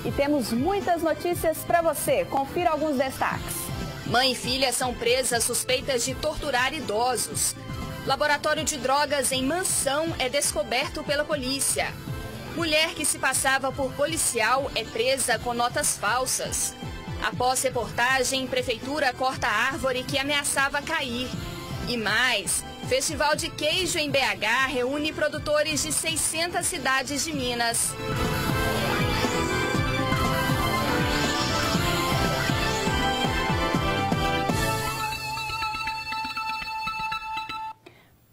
e temos muitas notícias para você. Confira alguns destaques. Mãe e filha são presas suspeitas de torturar idosos. Laboratório de drogas em mansão é descoberto pela polícia. Mulher que se passava por policial é presa com notas falsas. Após reportagem, prefeitura corta a árvore que ameaçava cair. E mais, Festival de Queijo em BH reúne produtores de 600 cidades de Minas.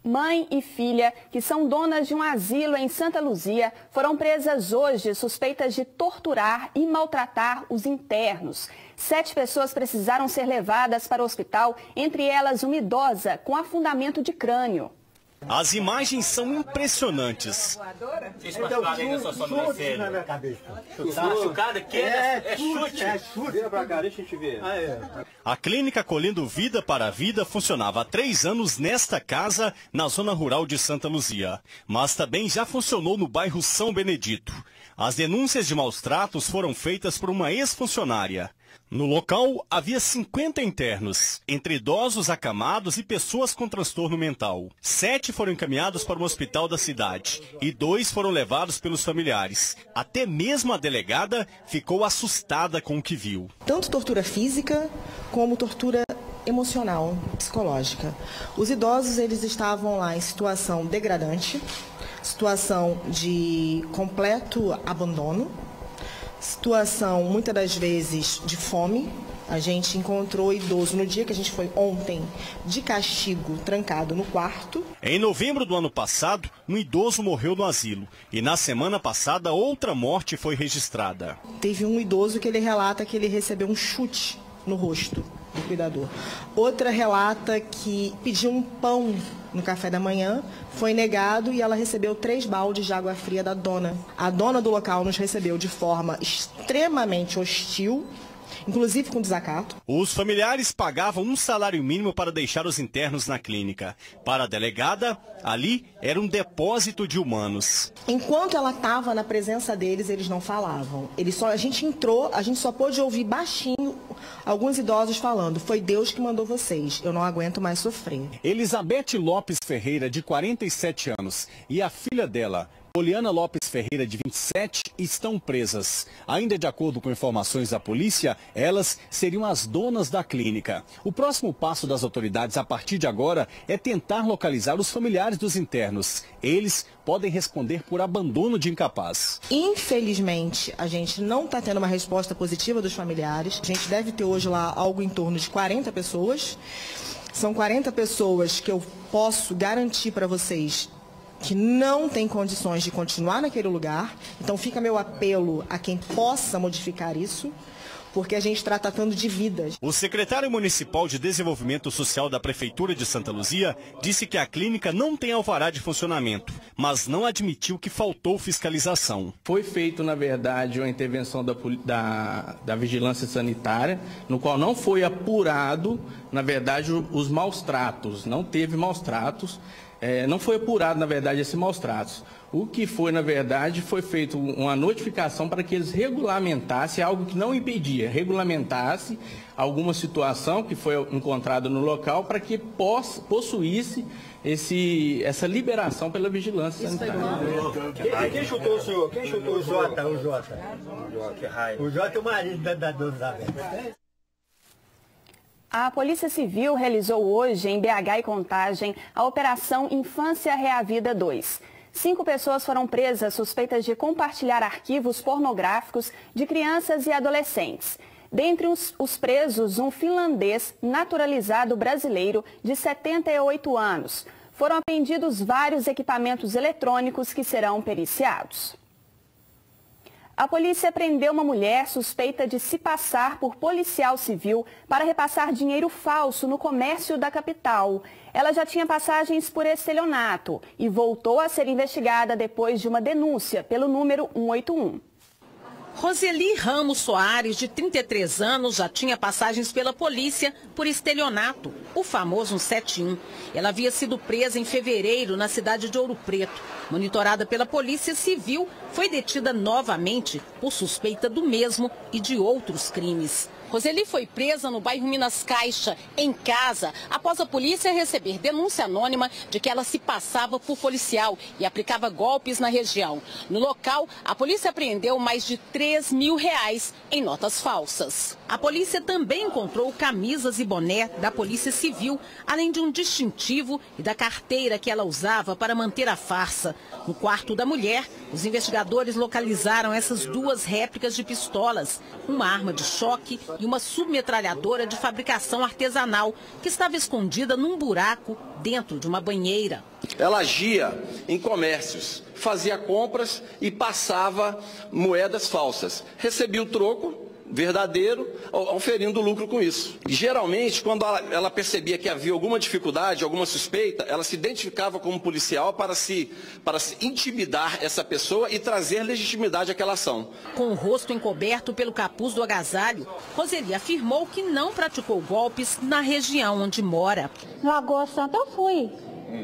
Mãe e filha, que são donas de um asilo em Santa Luzia, foram presas hoje suspeitas de torturar e maltratar os internos. 7 pessoas precisaram ser levadas para o hospital, entre elas uma idosa com afundamento de crânio. As imagens são impressionantes. Esse machucado ainda só some na série. Machucado aqui é chute. É chute. Vira pra cá, deixa a gente ver. A clínica Acolhendo Vida para a Vida funcionava há 3 anos nesta casa, na zona rural de Santa Luzia. Mas também já funcionou no bairro São Benedito. As denúncias de maus tratos foram feitas por uma ex-funcionária. No local, havia 50 internos, entre idosos acamados e pessoas com transtorno mental. 7 foram encaminhados para um hospital da cidade e 2 foram levados pelos familiares. Até mesmo a delegada ficou assustada com o que viu. Tanto tortura física como tortura emocional, psicológica. Os idosos, eles estavam lá em situação degradante, situação de completo abandono, situação, muitas das vezes, de fome. A gente encontrou idoso no dia que a gente foi ontem, de castigo, trancado no quarto. Em novembro do ano passado, um idoso morreu no asilo. E na semana passada, outra morte foi registrada. Teve um idoso que ele relata que ele recebeu um chute no rosto do cuidador. Outra relata que pediu um pão no café da manhã, foi negado e ela recebeu 3 baldes de água fria da dona. A dona do local nos recebeu de forma extremamente hostil, inclusive com desacato. Os familiares pagavam um salário mínimo para deixar os internos na clínica. Para a delegada, ali era um depósito de humanos. Enquanto ela estava na presença deles, eles não falavam. A gente entrou, a gente só pôde ouvir baixinho alguns idosos falando: foi Deus que mandou vocês, eu não aguento mais sofrer. Elizabeth Lopes Ferreira, de 47 anos, e a filha dela, Poliana Lopes Ferreira, de 27, estão presas. Ainda de acordo com informações da polícia, elas seriam as donas da clínica. O próximo passo das autoridades a partir de agora é tentar localizar os familiares dos internos. Eles podem responder por abandono de incapaz. Infelizmente, a gente não está tendo uma resposta positiva dos familiares. A gente deve ter hoje lá algo em torno de 40 pessoas. São 40 pessoas que eu posso garantir para vocês que não tem condições de continuar naquele lugar. Então fica meu apelo a quem possa modificar isso, porque a gente está tratando de vidas. O secretário municipal de Desenvolvimento Social da Prefeitura de Santa Luzia disse que a clínica não tem alvará de funcionamento, mas não admitiu que faltou fiscalização. Foi feito, na verdade, uma intervenção da vigilância sanitária, no qual não foi apurado, na verdade, os maus tratos. Não teve maus tratos. Não foi apurado, na verdade, esses maus tratos. O que foi, na verdade, foi feito uma notificação para que eles regulamentassem algo que não impedia, regulamentasse alguma situação que foi encontrada no local para que possuísse essa liberação pela vigilância sanitária. Quem chutou o senhor? Quem chutou o Jota? O Jota. O Jota é o marido da dona da Vera. A Polícia Civil realizou hoje, em BH e Contagem, a Operação Infância Reavida 2. 5 pessoas foram presas suspeitas de compartilhar arquivos pornográficos de crianças e adolescentes. Dentre os presos, um finlandês naturalizado brasileiro de 78 anos. Foram apreendidos vários equipamentos eletrônicos que serão periciados. A polícia prendeu uma mulher suspeita de se passar por policial civil para repassar dinheiro falso no comércio da capital. Ela já tinha passagens por estelionato e voltou a ser investigada depois de uma denúncia pelo número 181. Roseli Ramos Soares, de 33 anos, já tinha passagens pela polícia por estelionato, o famoso 171. Ela havia sido presa em fevereiro na cidade de Ouro Preto. Monitorada pela Polícia Civil, foi detida novamente por suspeita do mesmo e de outros crimes. Roseli foi presa no bairro Minas Caixa, em casa, após a polícia receber denúncia anônima de que ela se passava por policial e aplicava golpes na região. No local, a polícia apreendeu mais de R$3 mil em notas falsas. A polícia também encontrou camisas e boné da Polícia Civil, além de um distintivo e da carteira que ela usava para manter a farsa. No quarto da mulher, os investigadores localizaram essas duas réplicas de pistolas, uma arma de choque e uma submetralhadora de fabricação artesanal que estava escondida num buraco dentro de uma banheira. Ela agia em comércios, fazia compras e passava moedas falsas. Recebia o troco verdadeiro, oferindo lucro com isso. E, geralmente, quando ela percebia que havia alguma dificuldade, alguma suspeita, ela se identificava como policial para se intimidar essa pessoa e trazer legitimidade àquela ação. Com o rosto encoberto pelo capuz do agasalho, Roseli afirmou que não praticou golpes na região onde mora. No Lagoa Santa eu fui,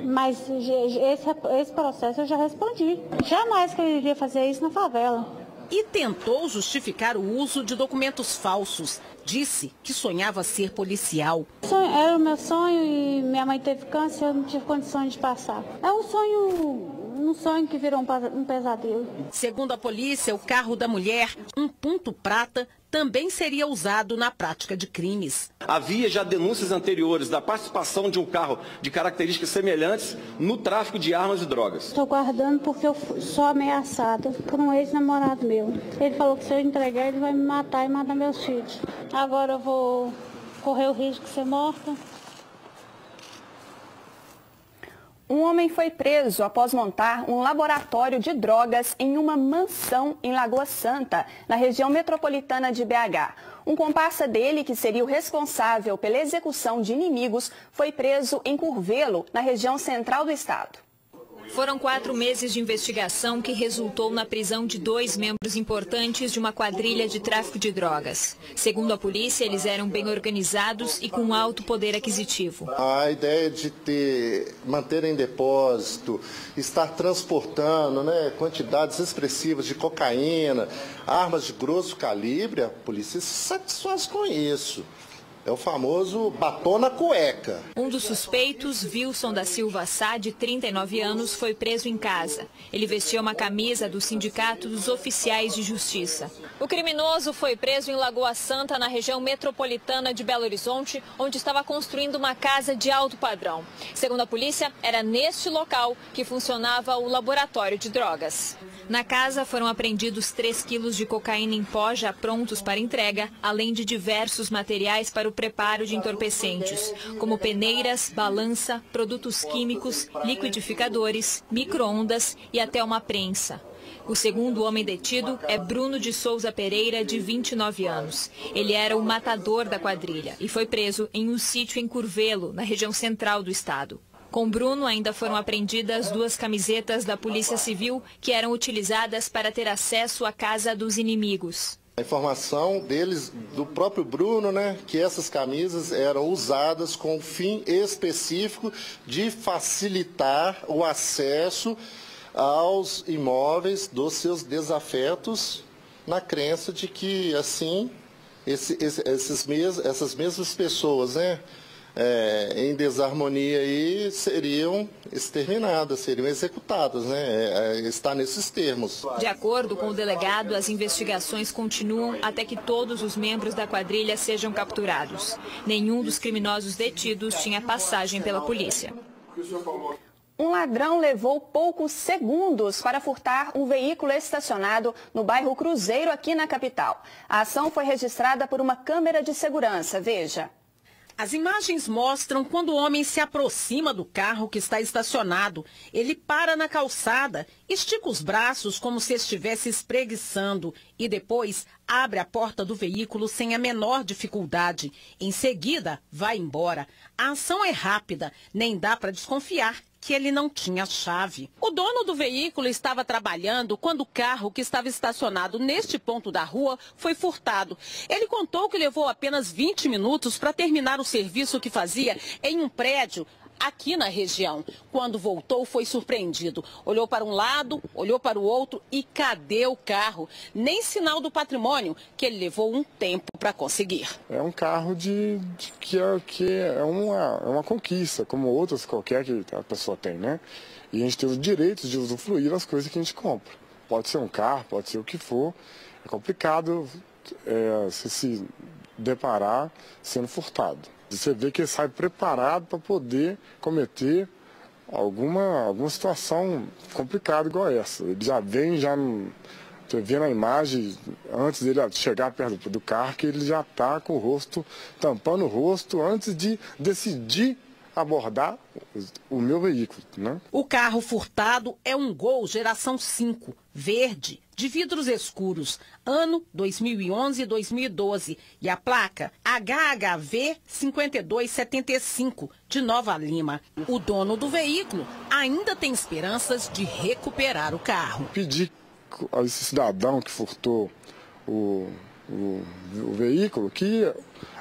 mas esse processo eu já respondi. Jamais que eu iria fazer isso na favela. E tentou justificar o uso de documentos falsos. Disse que sonhava ser policial. Era o meu sonho e minha mãe teve câncer, eu não tive condições de passar. É um sonho que virou um pesadelo. Segundo a polícia, o carro da mulher, um ponto prata, também seria usado na prática de crimes. Havia já denúncias anteriores da participação de um carro de características semelhantes no tráfico de armas e drogas. Estou guardando porque eu sou ameaçada por um ex-namorado meu. Ele falou que se eu entregar ele vai me matar e matar meus filhos. Agora eu vou correr o risco de ser morta. Um homem foi preso após montar um laboratório de drogas em uma mansão em Lagoa Santa, na região metropolitana de BH. Um comparsa dele, que seria o responsável pela execução de inimigos, foi preso em Curvelo, na região central do estado. Foram 4 meses de investigação que resultou na prisão de 2 membros importantes de uma quadrilha de tráfico de drogas. Segundo a polícia, eles eram bem organizados e com alto poder aquisitivo. A ideia de manter em depósito, estar transportando quantidades expressivas de cocaína, armas de grosso calibre, a polícia se satisfaz com isso. É o famoso batom na cueca. Um dos suspeitos, Wilson da Silva Sá, de 39 anos, foi preso em casa. Ele vestia uma camisa do Sindicato dos Oficiais de Justiça. O criminoso foi preso em Lagoa Santa, na região metropolitana de Belo Horizonte, onde estava construindo uma casa de alto padrão. Segundo a polícia, era neste local que funcionava o laboratório de drogas. Na casa foram apreendidos 3 quilos de cocaína em pó já prontos para entrega, além de diversos materiais para o preparo de entorpecentes, como peneiras, balança, produtos químicos, liquidificadores, micro-ondas e até uma prensa. O segundo homem detido é Bruno de Souza Pereira, de 29 anos. Ele era o matador da quadrilha e foi preso em um sítio em Curvelo, na região central do estado. Com Bruno ainda foram apreendidas 2 camisetas da Polícia Civil que eram utilizadas para ter acesso à casa dos inimigos. A informação deles, do próprio Bruno, que essas camisas eram usadas com o fim específico de facilitar o acesso aos imóveis dos seus desafetos, na crença de que, assim, essas mesmas pessoas, em desarmonia aí, seriam exterminadas, seriam executadas, está nesses termos. De acordo com o delegado, as investigações continuam até que todos os membros da quadrilha sejam capturados. Nenhum dos criminosos detidos tinha passagem pela polícia. Um ladrão levou poucos segundos para furtar um veículo estacionado no bairro Cruzeiro, aqui na capital. A ação foi registrada por uma câmera de segurança. Veja. As imagens mostram quando o homem se aproxima do carro que está estacionado. Ele para na calçada, estica os braços como se estivesse espreguiçando e depois abre a porta do veículo sem a menor dificuldade. Em seguida, vai embora. A ação é rápida, nem dá para desconfiar que ele não tinha chave. O dono do veículo estava trabalhando quando o carro que estava estacionado neste ponto da rua foi furtado. Ele contou que levou apenas 20 minutos para terminar o serviço que fazia em um prédio aqui na região. Quando voltou, foi surpreendido. Olhou para um lado, olhou para o outro e cadê o carro? Nem sinal do patrimônio, que ele levou um tempo para conseguir. É um carro que é uma conquista, como outras qualquer que a pessoa tem, né? E a gente tem o direito de usufruir das coisas que a gente compra. Pode ser um carro, pode ser o que for. É complicado se deparar sendo furtado. Você vê que ele sai preparado para poder cometer alguma situação complicada igual essa. Ele já vem, você vê na imagem, antes dele chegar perto do carro, que ele já está com o rosto, tampando o rosto, antes de decidir abordar o meu veículo, né? O carro furtado é um Gol geração 5, verde, de vidros escuros, ano 2011 e 2012. E a placa HHV 5275, de Nova Lima. O dono do veículo ainda tem esperanças de recuperar o carro. Pedi a esse cidadão que furtou o veículo que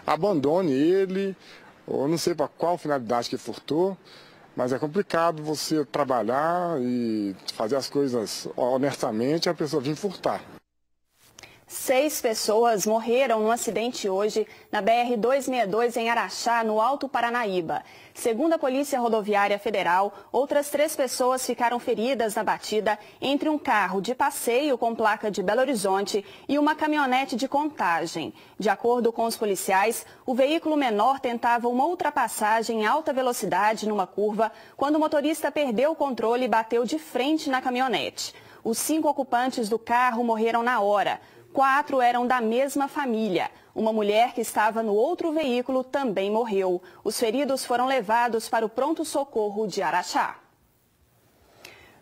abandone ele. Eu não sei para qual finalidade que furtou, mas é complicado você trabalhar e fazer as coisas honestamente e a pessoa vir furtar. 6 pessoas morreram num acidente hoje na BR-262 em Araxá, no Alto Paranaíba. Segundo a Polícia Rodoviária Federal, outras 3 pessoas ficaram feridas na batida entre um carro de passeio com placa de Belo Horizonte e uma caminhonete de Contagem. De acordo com os policiais, o veículo menor tentava uma ultrapassagem em alta velocidade numa curva quando o motorista perdeu o controle e bateu de frente na caminhonete. Os 5 ocupantes do carro morreram na hora. 4 eram da mesma família. Uma mulher que estava no outro veículo também morreu. Os feridos foram levados para o pronto-socorro de Araxá.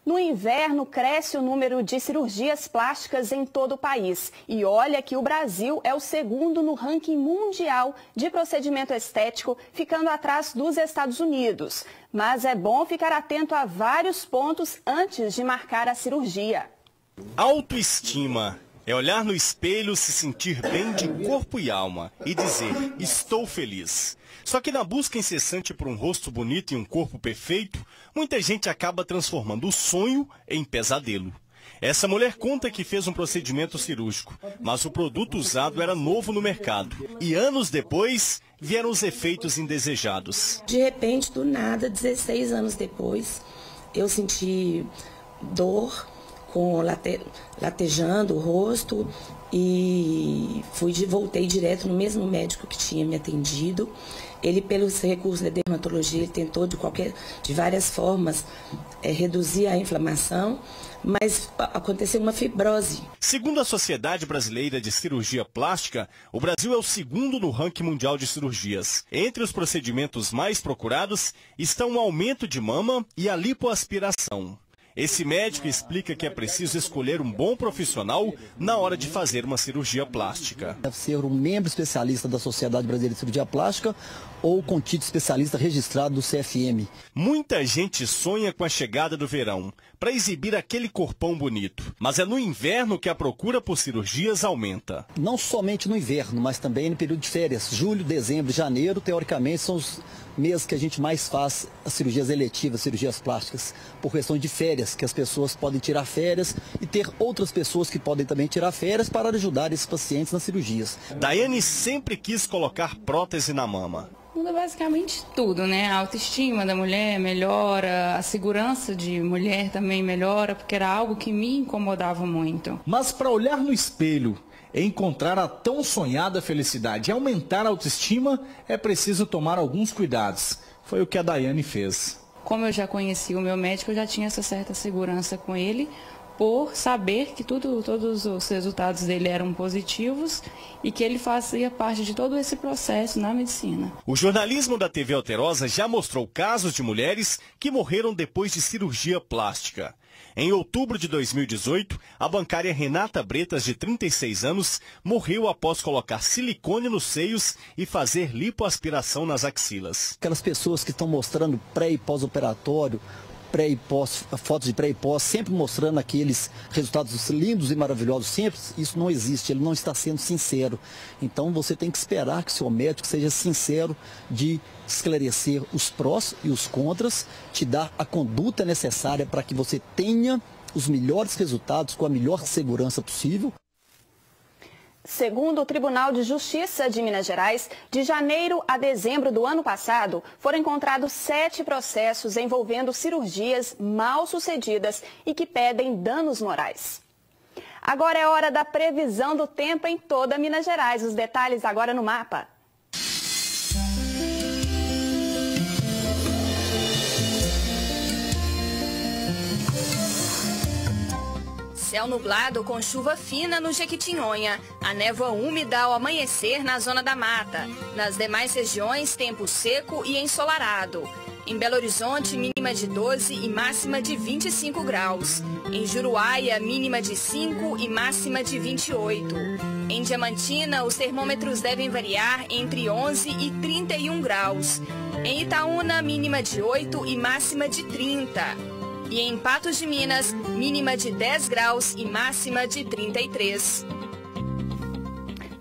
No inverno, cresce o número de cirurgias plásticas em todo o país. E olha que o Brasil é o segundo no ranking mundial de procedimento estético, ficando atrás dos Estados Unidos. Mas é bom ficar atento a vários pontos antes de marcar a cirurgia. Autoestima. É olhar no espelho, se sentir bem de corpo e alma e dizer, estou feliz. Só que na busca incessante por um rosto bonito e um corpo perfeito, muita gente acaba transformando o sonho em pesadelo. Essa mulher conta que fez um procedimento cirúrgico, mas o produto usado era novo no mercado. E anos depois, vieram os efeitos indesejados. De repente, do nada, 16 anos depois, eu senti dor, latejando o rosto e voltei direto no mesmo médico que tinha me atendido. Ele, pelos recursos da dermatologia, ele tentou de várias formas reduzir a inflamação, mas aconteceu uma fibrose. Segundo a Sociedade Brasileira de Cirurgia Plástica, o Brasil é o segundo no ranking mundial de cirurgias. Entre os procedimentos mais procurados estão o aumento de mama e a lipoaspiração. Esse médico explica que é preciso escolher um bom profissional na hora de fazer uma cirurgia plástica. Deve ser um membro especialista da Sociedade Brasileira de Cirurgia Plástica ou com título especialista registrado do CFM. Muita gente sonha com a chegada do verão, para exibir aquele corpão bonito. Mas é no inverno que a procura por cirurgias aumenta. Não somente no inverno, mas também no período de férias. Julho, dezembro e janeiro, teoricamente, são os meses que a gente mais faz as cirurgias eletivas, cirurgias plásticas, por questão de férias, que as pessoas podem tirar férias e ter outras pessoas que podem também tirar férias para ajudar esses pacientes nas cirurgias. Daiane sempre quis colocar prótese na mama. Muda basicamente tudo, né? A autoestima da mulher melhora, a segurança de mulher também melhora, porque era algo que me incomodava muito. Mas para olhar no espelho, encontrar a tão sonhada felicidade e aumentar a autoestima, é preciso tomar alguns cuidados. Foi o que a Daiane fez. Como eu já conhecia o meu médico, eu já tinha essa certa segurança com ele, por saber que todos os resultados dele eram positivos e que ele fazia parte de todo esse processo na medicina. O jornalismo da TV Alterosa já mostrou casos de mulheres que morreram depois de cirurgia plástica. Em outubro de 2018, a bancária Renata Bretas, de 36 anos, morreu após colocar silicone nos seios e fazer lipoaspiração nas axilas. Aquelas pessoas que estão mostrando pré e pós-operatório pré e pós, fotos de pré e pós, sempre mostrando aqueles resultados lindos e maravilhosos, sempre, isso não existe, ele não está sendo sincero. Então você tem que esperar que seu médico seja sincero de esclarecer os prós e os contras, te dar a conduta necessária para que você tenha os melhores resultados com a melhor segurança possível. Segundo o Tribunal de Justiça de Minas Gerais, de janeiro a dezembro do ano passado, foram encontrados 7 processos envolvendo cirurgias mal sucedidas e que pedem danos morais. Agora é hora da previsão do tempo em toda Minas Gerais. Os detalhes agora no mapa. Céu nublado com chuva fina no Jequitinhonha. A névoa úmida ao amanhecer na zona da mata. Nas demais regiões, tempo seco e ensolarado. Em Belo Horizonte, mínima de 12 e máxima de 25 graus. Em Juruáia, mínima de 5 e máxima de 28. Em Diamantina, os termômetros devem variar entre 11 e 31 graus. Em Itaúna, mínima de 8 e máxima de 30. E em Patos de Minas, mínima de 10 graus e máxima de 33.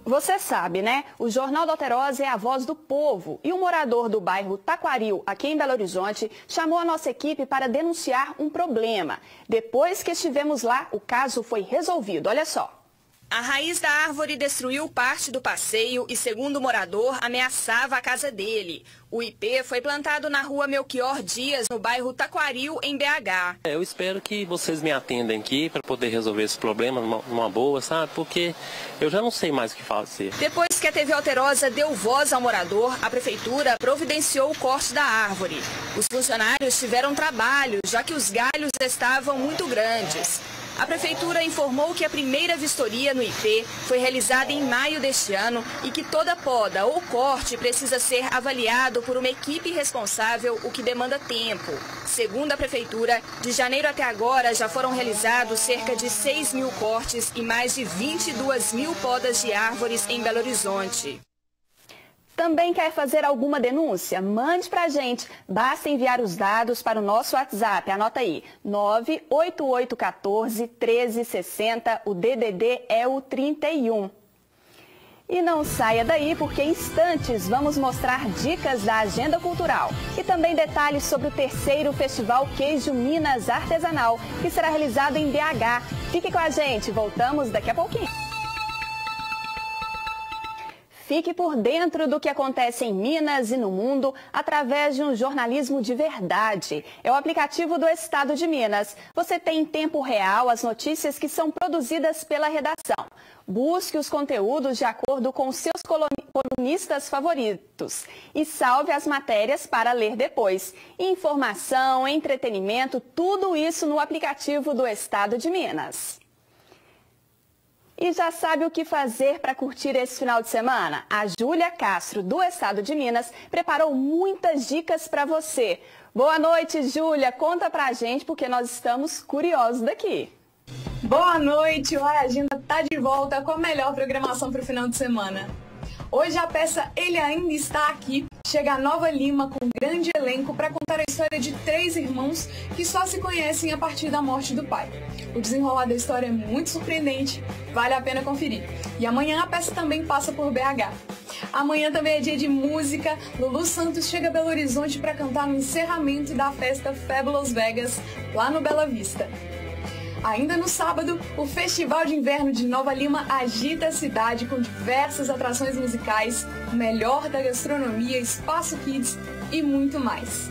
Você sabe, né? O Jornal da Alterosa é a voz do povo. E um morador do bairro Taquaril, aqui em Belo Horizonte, chamou a nossa equipe para denunciar um problema. Depois que estivemos lá, o caso foi resolvido. Olha só. A raiz da árvore destruiu parte do passeio e, segundo o morador, ameaçava a casa dele. O IP foi plantado na rua Melchior Dias, no bairro Taquaril, em BH. Eu espero que vocês me atendam aqui para poder resolver esse problema numa boa, sabe? Porque eu já não sei mais o que fazer. Depois que a TV Alterosa deu voz ao morador, a prefeitura providenciou o corte da árvore. Os funcionários tiveram trabalho, já que os galhos estavam muito grandes. A prefeitura informou que a primeira vistoria no IP foi realizada em maio deste ano e que toda poda ou corte precisa ser avaliado por uma equipe responsável, o que demanda tempo. Segundo a prefeitura, de janeiro até agora já foram realizados cerca de 6 mil cortes e mais de 22 mil podas de árvores em Belo Horizonte. Também quer fazer alguma denúncia? Mande pra gente. Basta enviar os dados para o nosso WhatsApp. Anota aí, 98814-1360. O DDD é o 31. E não saia daí, porque em instantes vamos mostrar dicas da agenda cultural. E também detalhes sobre o 3º Festival Queijo Minas Artesanal, que será realizado em BH. Fique com a gente, voltamos daqui a pouquinho. Fique por dentro do que acontece em Minas e no mundo através de um jornalismo de verdade. É o aplicativo do Estado de Minas. Você tem em tempo real as notícias que são produzidas pela redação. Busque os conteúdos de acordo com seus colunistas favoritos e salve as matérias para ler depois. Informação, entretenimento, tudo isso no aplicativo do Estado de Minas. E já sabe o que fazer para curtir esse final de semana? A Júlia Castro, do Estado de Minas, preparou muitas dicas para você. Boa noite, Júlia. Conta pra gente, porque nós estamos curiosos daqui. Boa noite, o Hora Agenda tá de volta com a melhor programação para o final de semana. Hoje a peça Ele Ainda Está Aqui chega a Nova Lima com um grande elenco para contar a história de 3 irmãos que só se conhecem a partir da morte do pai. O desenrolar da história é muito surpreendente, vale a pena conferir. E amanhã a peça também passa por BH. Amanhã também é dia de música. Lulu Santos chega a Belo Horizonte para cantar no encerramento da festa Fabulous Vegas, lá no Bela Vista. Ainda no sábado, o Festival de Inverno de Nova Lima agita a cidade com diversas atrações musicais, o melhor da gastronomia, espaço kids e muito mais.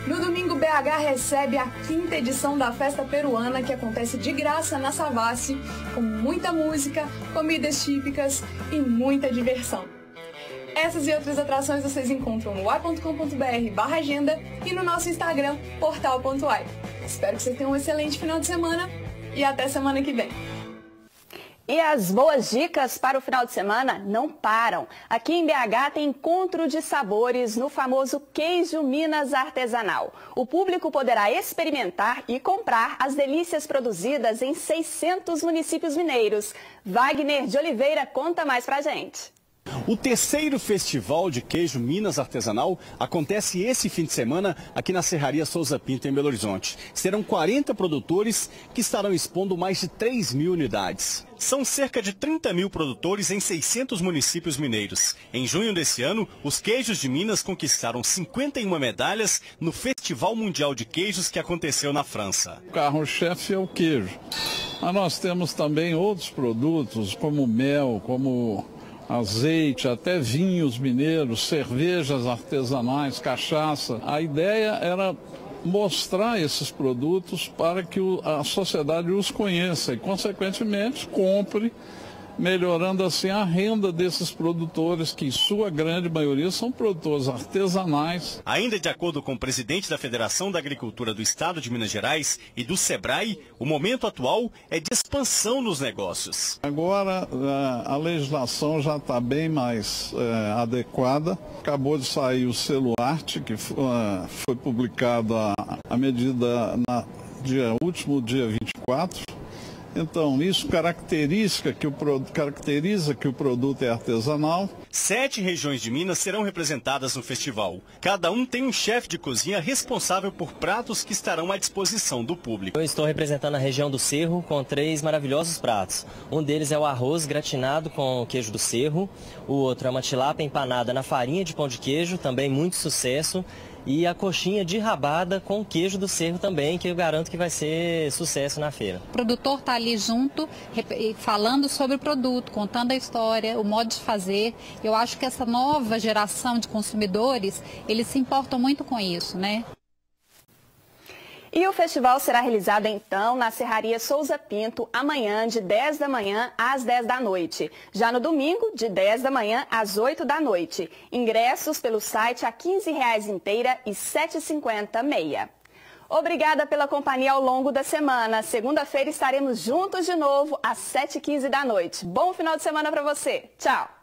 No domingo, BH recebe a 5ª edição da Festa Peruana, que acontece de graça na Savassi, com muita música, comidas típicas e muita diversão. Essas e outras atrações vocês encontram no ai.com.br/agenda e no nosso Instagram, portal.ai. Espero que vocês tenham um excelente final de semana e até semana que vem. E as boas dicas para o final de semana não param. Aqui em BH tem encontro de sabores no famoso Queijo Minas Artesanal. O público poderá experimentar e comprar as delícias produzidas em 600 municípios mineiros. Wagner de Oliveira conta mais pra gente. O terceiro Festival de Queijo Minas Artesanal acontece esse fim de semana aqui na Serraria Souza Pinto, em Belo Horizonte. Serão 40 produtores que estarão expondo mais de 3.000 unidades. São cerca de 30 mil produtores em 600 municípios mineiros. Em junho desse ano, os queijos de Minas conquistaram 51 medalhas no Festival Mundial de Queijos que aconteceu na França. O carro-chefe é o queijo. Mas nós temos também outros produtos, como mel, como azeite, até vinhos mineiros, cervejas artesanais, cachaça. A ideia era mostrar esses produtos para que a sociedade os conheça e, consequentemente, compre, melhorando assim a renda desses produtores, que em sua grande maioria são produtores artesanais. Ainda de acordo com o presidente da Federação da Agricultura do Estado de Minas Gerais e do SEBRAE, o momento atual é de expansão nos negócios. Agora a legislação já está bem mais adequada. Acabou de sair o selo arte, que foi publicado a medida último dia 24. Então, isso caracteriza que o produto é artesanal. 7 regiões de Minas serão representadas no festival. Cada um tem um chefe de cozinha responsável por pratos que estarão à disposição do público. Eu estou representando a região do Cerro com 3 maravilhosos pratos. Um deles é o arroz gratinado com queijo do Cerro. O outro é uma tilápia empanada na farinha de pão de queijo, também muito sucesso. E a coxinha de rabada com queijo do Cerro também, que eu garanto que vai ser sucesso na feira. O produtor está ali junto, falando sobre o produto, contando a história, o modo de fazer. Eu acho que essa nova geração de consumidores, eles se importam muito com isso, né? E o festival será realizado então na Serraria Souza Pinto, amanhã de 10 da manhã às 10 da noite. Já no domingo, de 10 da manhã às 8 da noite. Ingressos pelo site a R$ 15 inteira e R$ 7,50 meia. Obrigada pela companhia ao longo da semana. Segunda-feira estaremos juntos de novo às 7h15 da noite. Bom final de semana para você. Tchau!